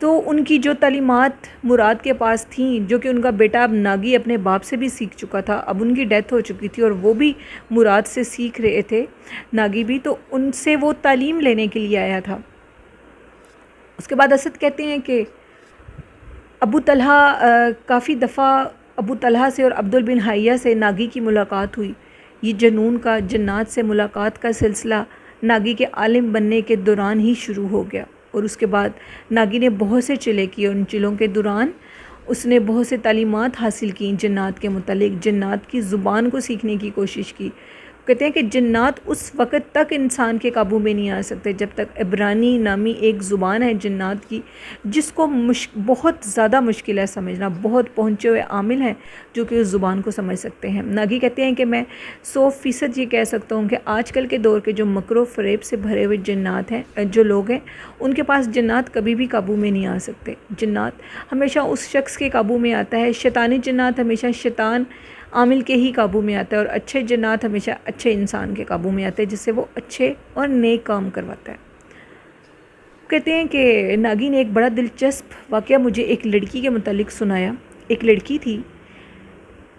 تو ان کی جو تعلیمات مراد کے پاس تھیں، جو کہ ان کا بیٹا اب ناگی اپنے باپ سے بھی سیکھ چکا تھا، اب ان کی ڈیتھ ہو چکی تھی اور وہ بھی مراد سے سیکھ رہے تھے، ناگی بھی، تو ان سے وہ تعلیم لینے کے لیے آیا تھا۔ اس کے بعد اسد کہتے ہیں کہ ابو طلحہ کافی دفعہ ابو طلحہ سے اور عبد بن حیہ سے ناگی کی ملاقات ہوئی۔ یہ جنون کا، جنات سے ملاقات کا سلسلہ ناگی کے عالم بننے کے دوران ہی شروع ہو گیا، اور اس کے بعد ناگی نے بہت سے چلے کیے، اور ان چلوں کے دوران اس نے بہت سے تعلیمات حاصل کیں جنات کے متعلق، جنات کی زبان کو سیکھنے کی کوشش کی۔ کہتے ہیں کہ جنات اس وقت تک انسان کے قابو میں نہیں آ سکتے جب تک عبرانی نامی ایک زبان ہے جنات کی، جس کو بہت زیادہ مشکل ہے سمجھنا، بہت پہنچے ہوئے عامل ہیں جو کہ اس زبان کو سمجھ سکتے ہیں۔ ناگی کہتے ہیں کہ میں 100% یہ کہہ سکتا ہوں کہ آج کل کے دور کے جو مکر و فریب سے بھرے ہوئے جنات ہیں، جو لوگ ہیں، ان کے پاس جنات کبھی بھی قابو میں نہیں آ سکتے۔ جنات ہمیشہ اس شخص کے قابو میں آتا ہے، شیطانی جنات ہمیشہ شیطان عامل کے ہی قابو میں آتا ہے، اور اچھے جنات ہمیشہ اچھے انسان کے قابو میں آتے ہیں جس سے وہ اچھے اور نیک کام کرواتا ہے۔ کہتے ہیں کہ ناگی نے ایک بڑا دلچسپ واقعہ مجھے ایک لڑکی کے متعلق سنایا۔ ایک لڑکی تھی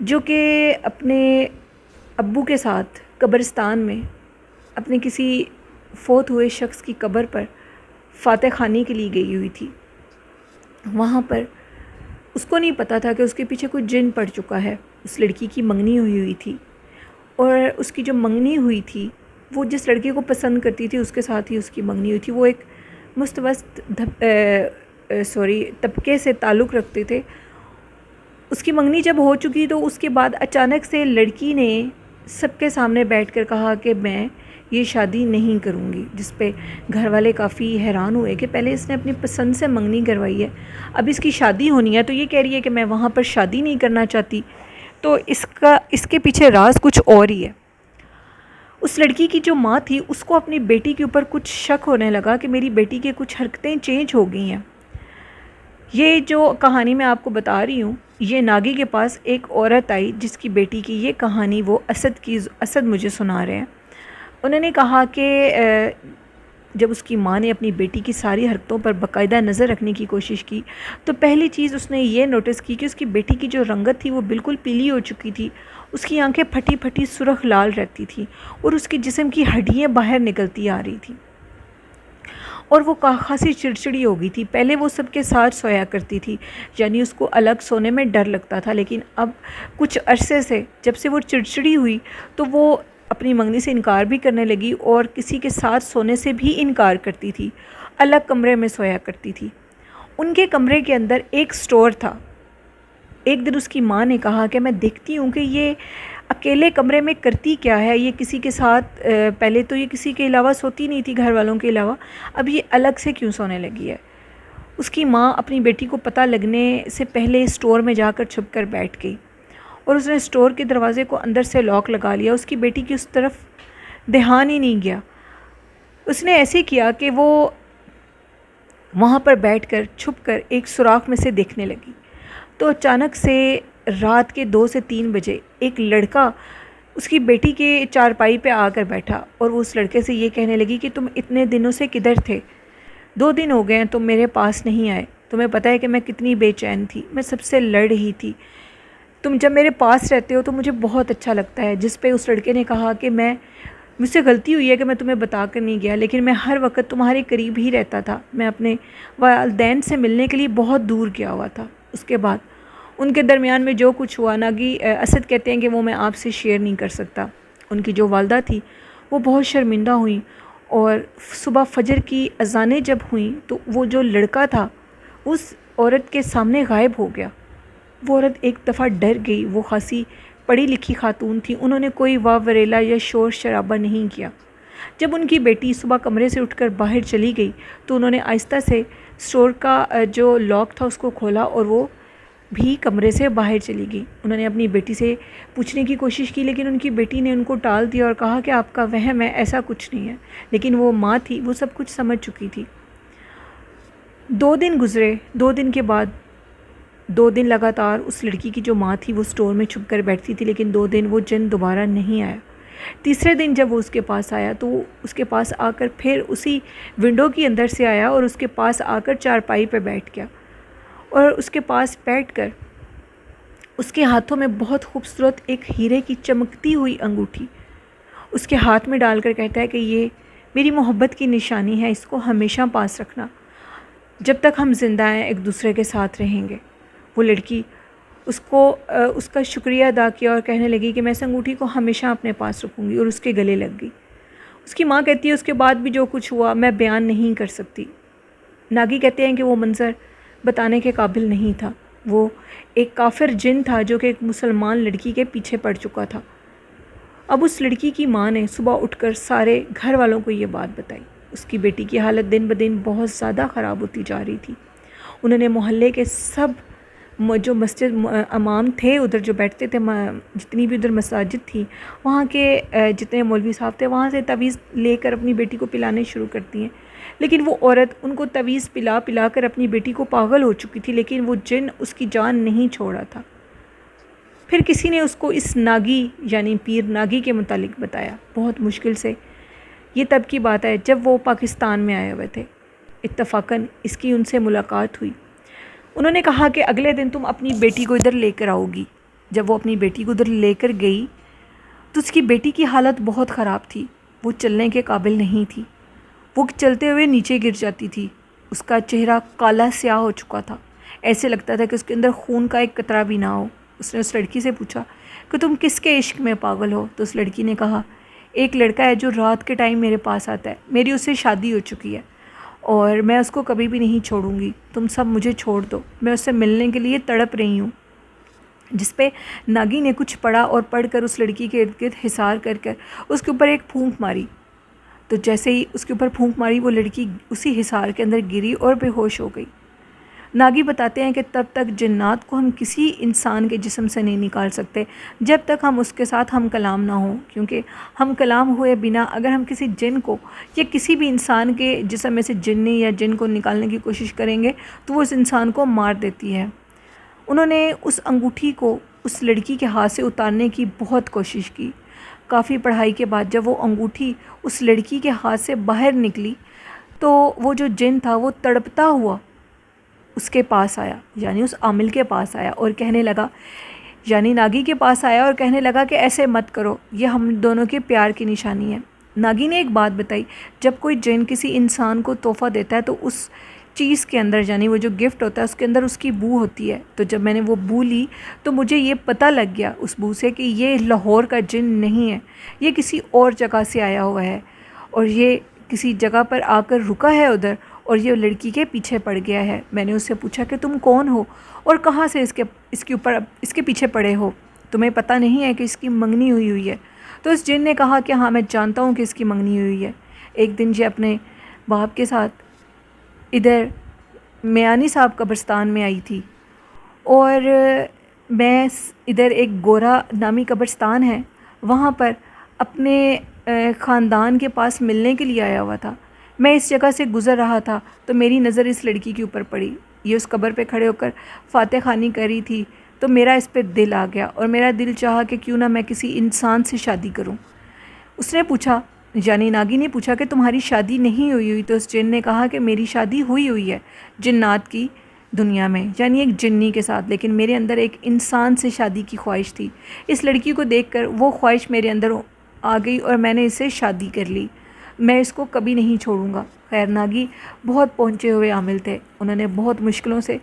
جو کہ اپنے ابو کے ساتھ قبرستان میں اپنے کسی فوت ہوئے شخص کی قبر پر فاتح خوانی کے لیے گئی ہوئی تھی۔ وہاں پر اس کو نہیں پتہ تھا کہ اس کے پیچھے کوئی جن پڑ چکا ہے۔ اس لڑکی کی منگنی ہوئی تھی، اور اس کی جو منگنی ہوئی تھی، وہ جس لڑکے کو پسند کرتی تھی اس کے ساتھ ہی اس کی منگنی ہوئی تھی۔ وہ ایک مستوسط طبقے سے تعلق رکھتے تھے۔ اس کی منگنی جب ہو چکی تو اس کے بعد اچانک سے لڑکی نے سب کے سامنے بیٹھ کر کہا کہ میں یہ شادی نہیں کروں گی، جس پہ گھر والے کافی حیران ہوئے کہ پہلے اس نے اپنی پسند سے منگنی کروائی ہے، اب اس کی شادی ہونی ہے تو یہ کہہ رہی ہے کہ میں وہاں پر شادی نہیں کرنا چاہتی۔ تو اس کے پیچھے راز کچھ اور ہی ہے۔ اس لڑکی کی جو ماں تھی اس کو اپنی بیٹی کے اوپر کچھ شک ہونے لگا کہ میری بیٹی کے کچھ حرکتیں چینج ہو گئی ہیں۔ یہ جو کہانی میں آپ کو بتا رہی ہوں، یہ ناگی کے پاس ایک عورت آئی جس کی بیٹی کی یہ کہانی وہ اسد مجھے سنا رہے ہیں۔ انہوں نے کہا کہ جب اس کی ماں نے اپنی بیٹی کی ساری حرکتوں پر باقاعدہ نظر رکھنے کی کوشش کی تو پہلی چیز اس نے یہ نوٹس کی کہ اس کی بیٹی کی جو رنگت تھی وہ بالکل پیلی ہو چکی تھی، اس کی آنکھیں پھٹی پھٹی سرخ لال رہتی تھیں، اور اس کے جسم کی ہڈیاں باہر نکلتی آ رہی تھیں، اور وہ خاصی چڑچڑی ہو گئی تھی۔ پہلے وہ سب کے ساتھ سویا کرتی تھی، یعنی اس کو الگ سونے میں ڈر لگتا تھا، لیکن اب کچھ عرصے سے جب سے وہ چڑچڑی ہوئی تو وہ اپنی منگنی سے انکار بھی کرنے لگی اور کسی کے ساتھ سونے سے بھی انکار کرتی تھی، الگ کمرے میں سویا کرتی تھی۔ ان کے کمرے کے اندر ایک سٹور تھا۔ ایک دن اس کی ماں نے کہا کہ میں دیکھتی ہوں کہ یہ اکیلے کمرے میں کرتی کیا ہے، یہ کسی کے ساتھ پہلے تو یہ کسی کے علاوہ سوتی نہیں تھی، گھر والوں کے علاوہ، اب یہ الگ سے کیوں سونے لگی ہے۔ اس کی ماں اپنی بیٹی کو پتہ لگنے سے پہلے سٹور میں جا کر چھپ کر بیٹھ گئی، اور اس نے سٹور کے دروازے کو اندر سے لاک لگا لیا۔ اس کی بیٹی کی اس طرف دھیان ہی نہیں گیا۔ اس نے ایسے کیا کہ وہ وہاں پر بیٹھ کر چھپ کر ایک سوراخ میں سے دیکھنے لگی، تو اچانک سے رات کے 2 سے 3 بجے ایک لڑکا اس کی بیٹی کے چارپائی پہ آ کر بیٹھا، اور وہ اس لڑکے سے یہ کہنے لگی کہ تم اتنے دنوں سے کدھر تھے؟ 2 دن ہو گئے ہیں تم میرے پاس نہیں آئے، تمہیں پتہ ہے کہ میں کتنی بے چین تھی، میں سب سے لڑ رہی تھی، تم جب میرے پاس رہتے ہو تو مجھے بہت اچھا لگتا ہے۔ جس پہ اس لڑکے نے کہا کہ مجھ سے غلطی ہوئی ہے کہ میں تمہیں بتا کر نہیں گیا، لیکن میں ہر وقت تمہارے قریب ہی رہتا تھا، میں اپنے والدین سے ملنے کے لیے بہت دور گیا ہوا تھا۔ اس کے بعد ان کے درمیان میں جو کچھ ہوا، ناگی اسد کہتے ہیں کہ وہ میں آپ سے شیئر نہیں کر سکتا۔ ان کی جو والدہ تھی وہ بہت شرمندہ ہوئیں، اور صبح فجر کی اذانیں جب ہوئیں تو وہ جو لڑکا تھا اس عورت کے سامنے غائب ہو گیا۔ وہ عورت ایک دفعہ ڈر گئی، وہ خاصی پڑھی لکھی خاتون تھی، انہوں نے کوئی واہ وریلا یا شور شرابہ نہیں کیا۔ جب ان کی بیٹی صبح کمرے سے اٹھ کر باہر چلی گئی تو انہوں نے آہستہ سے اسٹور کا جو لاک تھا اس کو کھولا، اور وہ بھی کمرے سے باہر چلی گئی۔ انہوں نے اپنی بیٹی سے پوچھنے کی کوشش کی، لیکن ان کی بیٹی نے ان کو ٹال دیا اور کہا کہ آپ کا وہم ہے، ایسا کچھ نہیں ہے، لیکن وہ ماں تھی، وہ سب کچھ سمجھ چکی تھی۔ 2 دن گزرے، 2 دن کے بعد 2 دن لگاتار اس لڑکی کی جو ماں تھی وہ سٹور میں چھپ کر بیٹھتی تھی، لیکن 2 دن وہ جن دوبارہ نہیں آیا۔ تیسرے دن جب وہ اس کے پاس آیا تو وہ اس کے پاس آ کر پھر اسی ونڈو کی اندر سے آیا اور اس کے پاس آ کر چارپائی پہ بیٹھ گیا، اور اس کے پاس بیٹھ کر اس کے ہاتھوں میں بہت خوبصورت ایک ہیرے کی چمکتی ہوئی انگوٹھی اس کے ہاتھ میں ڈال کر کہتا ہے کہ یہ میری محبت کی نشانی ہے، اس کو ہمیشہ پاس رکھنا، جب تک ہم زندہ ہیں ایک دوسرے کے ساتھ رہیں گے۔ وہ لڑکی اس کا شکریہ ادا کیا اور کہنے لگی کہ میں اس انگوٹھی کو ہمیشہ اپنے پاس رکھوں گی، اور اس کے گلے لگ گئی۔ اس کی ماں کہتی ہے اس کے بعد بھی جو کچھ ہوا میں بیان نہیں کر سکتی۔ ناگی کہتے ہیں کہ وہ منظر بتانے کے قابل نہیں تھا، وہ ایک کافر جن تھا جو کہ ایک مسلمان لڑکی کے پیچھے پڑ چکا تھا۔ اب اس لڑکی کی ماں نے صبح اٹھ کر سارے گھر والوں کو یہ بات بتائی۔ اس کی بیٹی کی حالت دن بدن بہت زیادہ خراب ہوتی جا رہی تھی۔ انہوں نے محلے کے سب جو مسجد امام تھے ادھر جو بیٹھتے تھے، جتنی بھی ادھر مساجد تھی، وہاں کے جتنے مولوی صاحب تھے وہاں سے تعویذ لے کر اپنی بیٹی کو پلانے شروع کر دیے، لیکن وہ عورت ان کو تعویذ پلا کر اپنی بیٹی کو پاگل ہو چکی تھی، لیکن وہ جن اس کی جان نہیں چھوڑا تھا۔ پھر کسی نے اس کو اس ناگی یعنی پیر ناگی کے متعلق بتایا، بہت مشکل سے۔ یہ تب کی بات ہے جب وہ پاکستان میں آئے ہوئے تھے، اتفاقاً اس کی ان سے ملاقات ہوئی۔ انہوں نے کہا کہ اگلے دن تم اپنی بیٹی کو ادھر لے کر آؤ گی۔ جب وہ اپنی بیٹی کو ادھر لے کر گئی تو اس کی بیٹی کی حالت بہت خراب تھی، وہ چلنے کے قابل نہیں تھی، وہ چلتے ہوئے نیچے گر جاتی تھی، اس کا چہرہ کالا سیاہ ہو چکا تھا، ایسے لگتا تھا کہ اس کے اندر خون کا ایک قطرہ بھی نہ ہو۔ اس نے اس لڑکی سے پوچھا کہ تم کس کے عشق میں پاگل ہو؟ تو اس لڑکی نے کہا ایک لڑکا ہے جو رات کے ٹائم میرے پاس آتا ہے، میری اس سے شادی ہو چکی ہے اور میں اس کو کبھی بھی نہیں چھوڑوں گی، تم سب مجھے چھوڑ دو، میں اس سے ملنے کے لیے تڑپ رہی ہوں۔ جس پہ ناگی نے کچھ پڑھا اور پڑھ کر اس لڑکی کے ارد گرد حصار کر کر اس کے اوپر ایک پھونک ماری، تو جیسے ہی اس کے اوپر پھونک ماری وہ لڑکی اسی حصار کے اندر گری اور بے ہوش ہو گئی۔ ناگی بتاتے ہیں کہ تب تک جنات کو ہم کسی انسان کے جسم سے نہیں نکال سکتے جب تک ہم اس کے ساتھ ہم کلام نہ ہوں، کیونکہ ہم کلام ہوئے بنا اگر ہم کسی جن کو یا کسی بھی انسان کے جسم میں سے جنی یا جن کو نکالنے کی کوشش کریں گے تو وہ اس انسان کو مار دیتی ہے۔ انہوں نے اس انگوٹھی کو اس لڑکی کے ہاتھ سے اتارنے کی بہت کوشش کی۔ کافی پڑھائی کے بعد جب وہ انگوٹھی اس لڑکی کے ہاتھ سے باہر نکلی تو وہ جو جن تھا وہ تڑپتا ہوا اس کے پاس آیا، یعنی اس عامل کے پاس آیا اور کہنے لگا، یعنی ناگی کے پاس آیا اور کہنے لگا کہ ایسے مت کرو، یہ ہم دونوں کے پیار کی نشانی ہے۔ ناگی نے ایک بات بتائی، جب کوئی جن کسی انسان کو تحفہ دیتا ہے تو اس چیز کے اندر یعنی وہ جو گفٹ ہوتا ہے اس کے اندر اس کی بو ہوتی ہے، تو جب میں نے وہ بو لی تو مجھے یہ پتہ لگ گیا اس بو سے کہ یہ لاہور کا جن نہیں ہے، یہ کسی اور جگہ سے آیا ہوا ہے اور یہ کسی جگہ پر آ کر رکا ہے ادھر اور یہ لڑکی کے پیچھے پڑ گیا ہے۔ میں نے اس سے پوچھا کہ تم کون ہو اور کہاں سے اس کے پیچھے پڑے ہو؟ تمہیں پتہ نہیں ہے کہ اس کی منگنی ہوئی ہے؟ تو اس جن نے کہا کہ ہاں میں جانتا ہوں کہ اس کی منگنی ہوئی ہے۔ ایک دن یہ اپنے باپ کے ساتھ ادھر میانی صاحب قبرستان میں آئی تھی اور میں ادھر ایک گورا نامی قبرستان ہے وہاں پر اپنے خاندان کے پاس ملنے کے لیے آیا ہوا تھا۔ میں اس جگہ سے گزر رہا تھا تو میری نظر اس لڑکی کے اوپر پڑی، یہ اس قبر پہ کھڑے ہو کر فاتح خوانی کر رہی تھی، تو میرا اس پہ دل آ گیا اور میرا دل چاہا کہ کیوں نہ میں کسی انسان سے شادی کروں۔ اس نے پوچھا، یعنی ناگی نے پوچھا کہ تمہاری شادی نہیں ہوئی؟ تو اس جن نے کہا کہ میری شادی ہوئی ہے جنات کی دنیا میں، یعنی ایک جنی کے ساتھ، لیکن میرے اندر ایک انسان سے شادی کی خواہش تھی۔ اس لڑکی کو دیکھ کر وہ خواہش میرے اندر آ گئی اور میں نے اس سے شادی کر لی، میں اس کو کبھی نہیں چھوڑوں گا۔ خیر ناگی بہت پہنچے ہوئے عامل تھے، انہوں نے بہت مشکلوں سے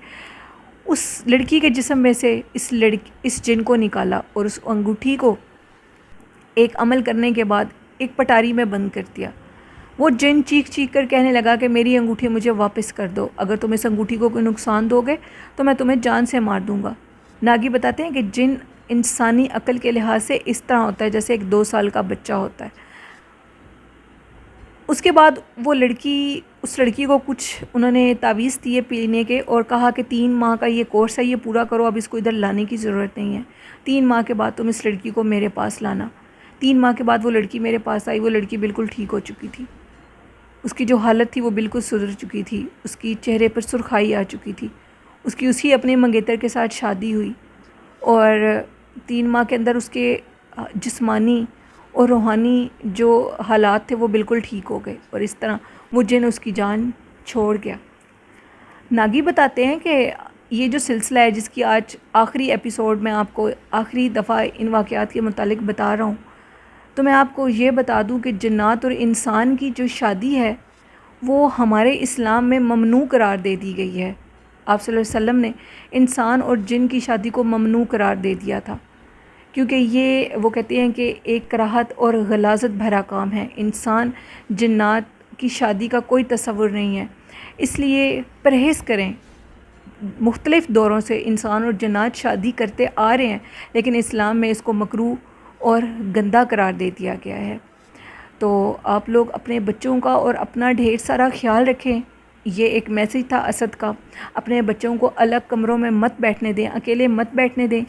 اس لڑکی کے جسم میں سے اس جن کو نکالا اور اس انگوٹھی کو ایک عمل کرنے کے بعد ایک پٹاری میں بند کر دیا۔ وہ جن چیخ چیخ کر کہنے لگا کہ میری انگوٹھی مجھے واپس کر دو، اگر تم اس انگوٹھی کو کوئی نقصان دو گے تو میں تمہیں جان سے مار دوں گا۔ ناگی بتاتے ہیں کہ جن انسانی عقل کے لحاظ سے اس طرح ہوتا ہے جیسے ایک 2 سال کا بچہ ہوتا ہے۔ اس کے بعد اس لڑکی کو کچھ انہوں نے تعویذ دیے پینے کے اور کہا کہ 3 ماہ کا یہ کورس ہے، یہ پورا کرو، اب اس کو ادھر لانے کی ضرورت نہیں ہے، 3 ماہ کے بعد تم اس لڑکی کو میرے پاس لانا۔ 3 ماہ کے بعد وہ لڑکی میرے پاس آئی، وہ لڑکی بالکل ٹھیک ہو چکی تھی، اس کی جو حالت تھی وہ بالکل سدھر چکی تھی، اس کی چہرے پر سرخائی آ چکی تھی، اس کی اسی اپنے منگیتر کے ساتھ شادی ہوئی اور 3 ماہ کے اندر اس کے جسمانی اور روحانی جو حالات تھے وہ بالکل ٹھیک ہو گئے، اور اس طرح وہ جن اس کی جان چھوڑ گیا۔ ناگی بتاتے ہیں کہ یہ جو سلسلہ ہے جس کی آج آخری ایپیسوڈ میں آپ کو آخری دفعہ ان واقعات کے متعلق بتا رہا ہوں، تو میں آپ کو یہ بتا دوں کہ جنات اور انسان کی جو شادی ہے وہ ہمارے اسلام میں ممنوع قرار دے دی گئی ہے۔ آپ صلی اللہ علیہ وسلم نے انسان اور جن کی شادی کو ممنوع قرار دے دیا تھا، کیونکہ یہ وہ کہتے ہیں کہ ایک کراہت اور غلاظت بھرا کام ہے۔ انسان جنات کی شادی کا کوئی تصور نہیں ہے، اس لیے پرہیز کریں۔ مختلف دوروں سے انسان اور جنات شادی کرتے آ رہے ہیں، لیکن اسلام میں اس کو مکروہ اور گندا قرار دے دیا گیا ہے۔ تو آپ لوگ اپنے بچوں کا اور اپنا ڈھیر سارا خیال رکھیں۔ یہ ایک میسیج تھا اسد کا۔ اپنے بچوں کو الگ کمروں میں مت بیٹھنے دیں، اکیلے مت بیٹھنے دیں،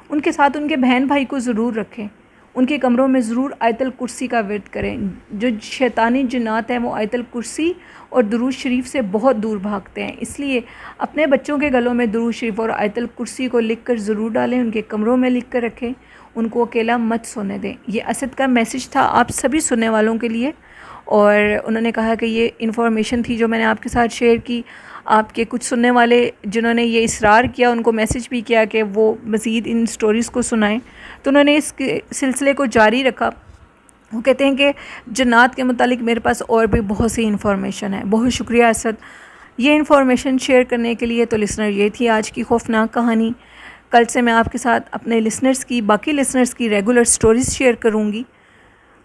ان کے ساتھ ان کے بہن بھائی کو ضرور رکھیں، ان کے کمروں میں ضرور آیت الکرسی کا ورد کریں۔ جو شیطانی جنات ہیں وہ آیت الکرسی اور درود شریف سے بہت دور بھاگتے ہیں، اس لیے اپنے بچوں کے گلوں میں درود شریف اور آیت الکرسی کو لکھ کر ضرور ڈالیں، ان کے کمروں میں لکھ کر رکھیں، ان کو اکیلا مت سونے دیں۔ یہ اسد کا میسیج تھا آپ سبھی سننے والوں کے لیے، اور انہوں نے کہا کہ یہ انفارمیشن تھی جو میں نے آپ کے ساتھ شیئر کی۔ آپ کے کچھ سننے والے جنہوں نے یہ اصرار کیا، ان کو میسیج بھی کیا کہ وہ مزید ان سٹوریز کو سنائیں، تو انہوں نے اس سلسلے کو جاری رکھا۔ وہ کہتے ہیں کہ جنات کے متعلق میرے پاس اور بھی بہت سی انفارمیشن ہے۔ بہت شکریہ اسد یہ انفارمیشن شیئر کرنے کے لیے۔ تو لسنر، یہ تھی آج کی خوفناک کہانی۔ کل سے میں آپ کے ساتھ اپنے باقی لسنرز کی ریگولر سٹوریز شیئر کروں گی۔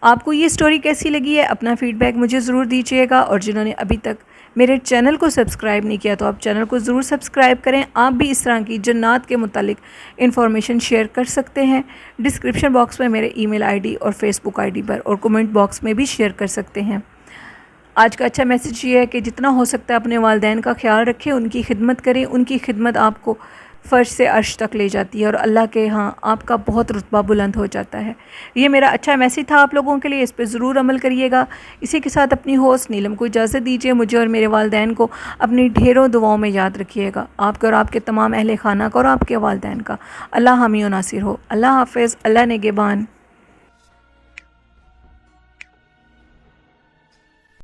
آپ کو یہ سٹوری کیسی لگی ہے اپنا فیڈ بیک مجھے ضرور دیجیے گا، اور جنہوں نے ابھی تک میرے چینل کو سبسکرائب نہیں کیا تو آپ چینل کو ضرور سبسکرائب کریں۔ آپ بھی اس طرح کی جنات کے متعلق انفارمیشن شیئر کر سکتے ہیں ڈسکرپشن باکس میں میرے ای میل آئی ڈی اور فیس بک آئی ڈی پر، اور کومنٹ باکس میں بھی شیئر کر سکتے ہیں۔ آج کا اچھا میسیج یہ ہے کہ جتنا ہو سکتا ہے اپنے والدین کا خیال رکھیں، ان کی خدمت کریں۔ ان کی خدمت آپ کو فرش سے عرش تک لے جاتی ہے، اور اللہ کے ہاں آپ کا بہت رتبہ بلند ہو جاتا ہے۔ یہ میرا اچھا میسیج تھا آپ لوگوں کے لیے، اس پہ ضرور عمل کریے گا۔ اسی کے ساتھ اپنی ہوسٹ نیلم کو اجازت دیجیے، مجھے اور میرے والدین کو اپنی ڈھیروں دعاؤں میں یاد رکھیے گا، آپ کا اور آپ کے تمام اہل خانہ کا اور آپ کے والدین کا۔ اللہ حامی و ناصر ہو۔ اللہ حافظ، اللہ نگہبان۔